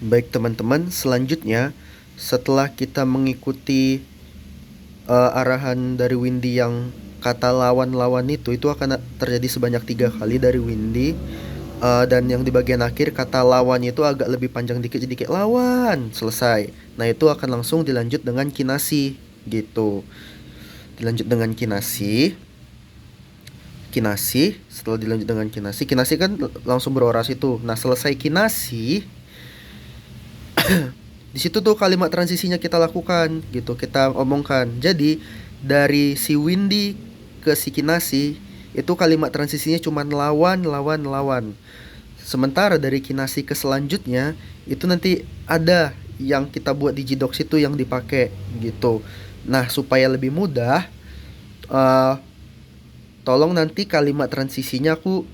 Baik teman-teman, selanjutnya setelah kita mengikuti arahan dari Windy yang kata lawan-lawan itu akan terjadi sebanyak 3 kali dari Windy. Dan yang di bagian akhir kata lawannya itu agak lebih panjang dikit jadi kayak lawan, selesai. Nah itu akan langsung dilanjut dengan kinasi gitu. Dilanjut dengan kinasi. Kinasi, setelah dilanjut dengan kinasi, kinasi kan langsung berorasi tuh. Nah selesai kinasi, di situ tuh kalimat transisinya kita lakukan gitu, kita omongkan. Jadi dari si Windy ke si Kinasi itu kalimat transisinya cuma lawan, lawan, lawan. Sementara dari Kinasi ke selanjutnya itu nanti ada yang kita buat di Gdocs itu yang dipakai gitu. Nah, supaya lebih mudah, eh, tolong nanti kalimat transisinya aku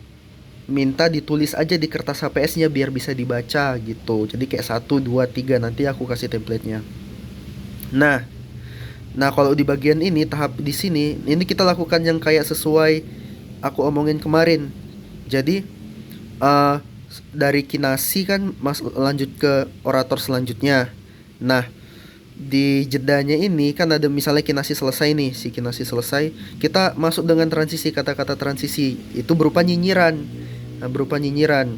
minta ditulis aja di kertas HPS-nya biar bisa dibaca gitu. Jadi kayak 1, 2, 3 nanti aku kasih template-nya. Nah, nah kalau di bagian ini tahap di sini ini kita lakukan yang kayak sesuai aku omongin kemarin. Jadi eh dari kinasi kan lanjut ke orator selanjutnya. Nah, di jedanya ini kan ada misalnya kinasi selesai nih, si kinasi selesai, kita masuk dengan transisi, kata-kata transisi itu berupa nyinyiran. Nah, berupa nyinyiran.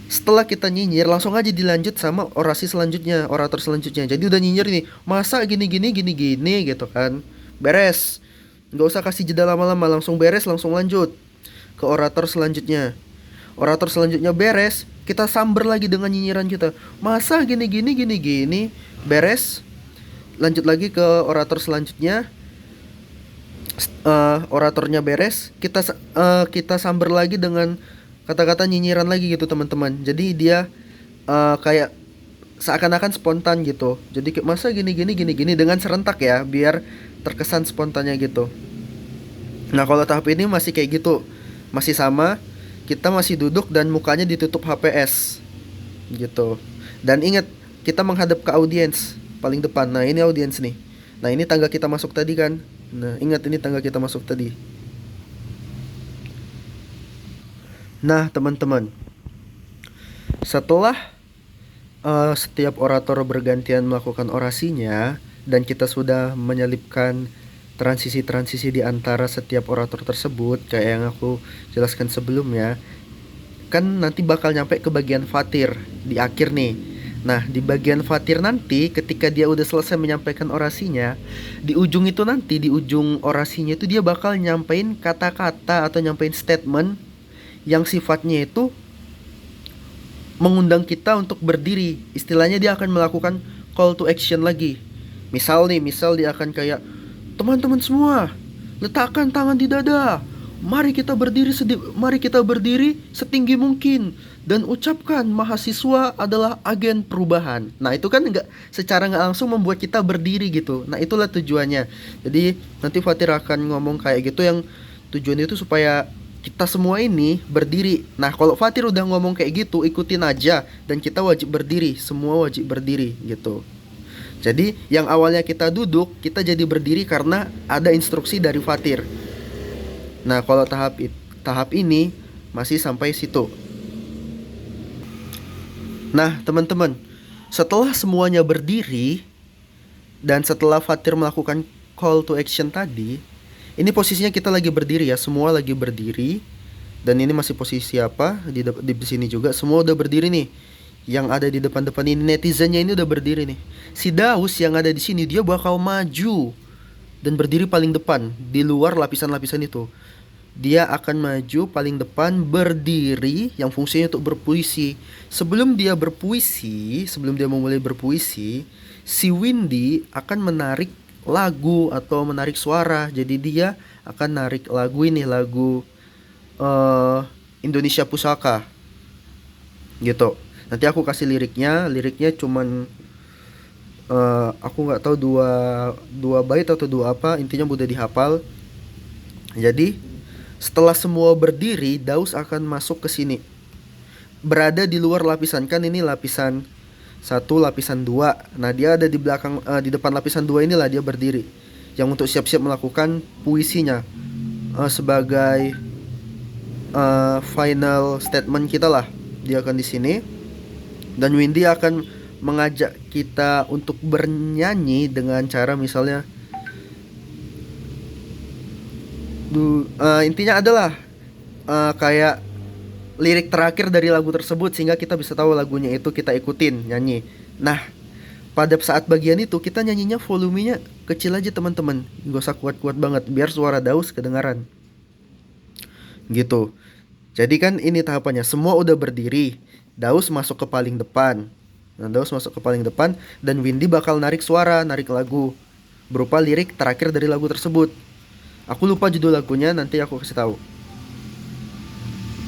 Setelah kita nyinyir langsung aja dilanjut sama orasi selanjutnya, orator selanjutnya. Jadi udah nyinyir nih, masa gini gini gini gini gitu kan. Beres. Nggak usah kasih jeda lama-lama, langsung beres, langsung lanjut ke orator selanjutnya. Orator selanjutnya beres, kita samber lagi dengan nyinyiran kita. Masa gini gini gini gini. Beres. Lanjut lagi ke orator selanjutnya. Oratornya beres, kita samber lagi dengan kata-kata nyinyiran lagi gitu teman-teman. Jadi dia kayak seakan-akan spontan gitu. Jadi kayak masa gini gini gini gini dengan serentak ya, biar terkesan spontannya gitu. Nah kalau tahap ini masih kayak gitu, masih sama, kita masih duduk dan mukanya ditutup HPS gitu. Dan ingat, kita menghadap ke audiens paling depan. Nah ini audiens nih. Nah ini tangga kita masuk tadi kan. Nah ingat, ini tangga kita masuk tadi. Nah teman-teman, setelah setiap orator bergantian melakukan orasinya dan kita sudah menyelipkan transisi-transisi di antara setiap orator tersebut kayak yang aku jelaskan sebelumnya, kan nanti bakal nyampe ke bagian fatir di akhir nih. Nah, di bagian fatir nanti ketika dia udah selesai menyampaikan orasinya, di ujung itu nanti di ujung orasinya itu dia bakal nyampein kata-kata atau nyampein statement yang sifatnya itu mengundang kita untuk berdiri. Istilahnya dia akan melakukan call to action lagi. Misal nih, misal dia akan kayak, teman-teman semua, letakkan tangan di dada. Mari kita berdiri setinggi mungkin dan ucapkan mahasiswa adalah agen perubahan. Nah, itu kan secara nggak langsung membuat kita berdiri gitu. Nah, itulah tujuannya. Jadi, nanti Fatir akan ngomong kayak gitu yang tujuannya itu supaya kita semua ini berdiri. Nah, kalau Fatir udah ngomong kayak gitu, ikutin aja dan kita wajib berdiri, semua wajib berdiri gitu. Jadi, yang awalnya kita duduk, kita jadi berdiri karena ada instruksi dari Fatir. Nah, kalau tahap ini masih sampai situ. Nah, teman-teman, setelah semuanya berdiri dan setelah Fatir melakukan call to action tadi, ini posisinya kita lagi berdiri ya, semua lagi berdiri. Dan ini masih posisi apa? Di sini juga semua udah berdiri nih. Yang ada di depan-depan ini, netizennya ini udah berdiri nih. Si Daus yang ada di sini dia bakal maju dan berdiri paling depan di luar lapisan-lapisan itu. Dia akan maju paling depan berdiri yang fungsinya untuk berpuisi. Sebelum dia berpuisi, sebelum dia memulai berpuisi, si Windy akan menarik lagu atau menarik suara. Jadi dia akan narik lagu ini, lagu Indonesia Pusaka gitu. Nanti aku kasih liriknya. Liriknya cuman aku nggak tahu dua bait atau dua apa, intinya mudah dihafal. Jadi setelah semua berdiri, Daus akan masuk ke sini. Berada di luar lapisan, kan ini lapisan 1, lapisan 2. Nah, dia ada di belakang di depan lapisan 2 inilah dia berdiri. Yang untuk siap-siap melakukan puisinya. Sebagai final statement kita lah. Dia akan di sini. Dan Windy akan mengajak kita untuk bernyanyi dengan cara misalnya intinya adalah kayak lirik terakhir dari lagu tersebut sehingga kita bisa tahu lagunya itu, kita ikutin nyanyi. Nah, pada saat bagian itu kita nyanyinya volumenya kecil aja teman-teman, gak usah kuat-kuat banget biar suara Daus kedengaran gitu. Jadi kan ini tahapannya, semua udah berdiri, Daus masuk ke paling depan. Nah, Daus masuk ke paling depan dan Windy bakal narik suara, narik lagu berupa lirik terakhir dari lagu tersebut. Aku lupa judul lagunya, nanti aku kasih tahu.